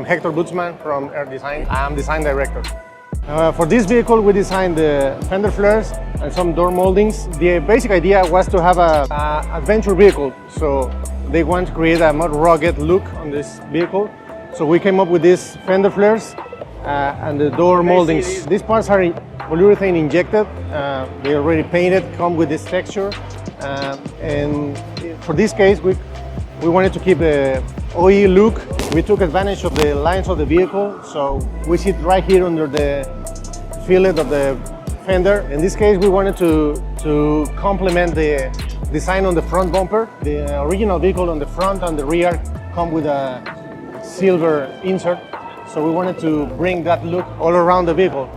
Hector Butzmann from Air Design. I'm design director. For this vehicle, we designed the fender flares and some door moldings. The basic idea was to have an adventure vehicle, so they want to create a more rugged look on this vehicle. So we came up with these fender flares and the door moldings. These parts are polyurethane injected. They already painted, come with this texture. And for this case, we wanted to keep a OE look. We took advantage of the lines of the vehicle, so we sit right here under the fillet of the fender. In this case, we wanted to complement the design on the front bumper. The original vehicle on the front and the rear come with a silver insert, so we wanted to bring that look all around the vehicle.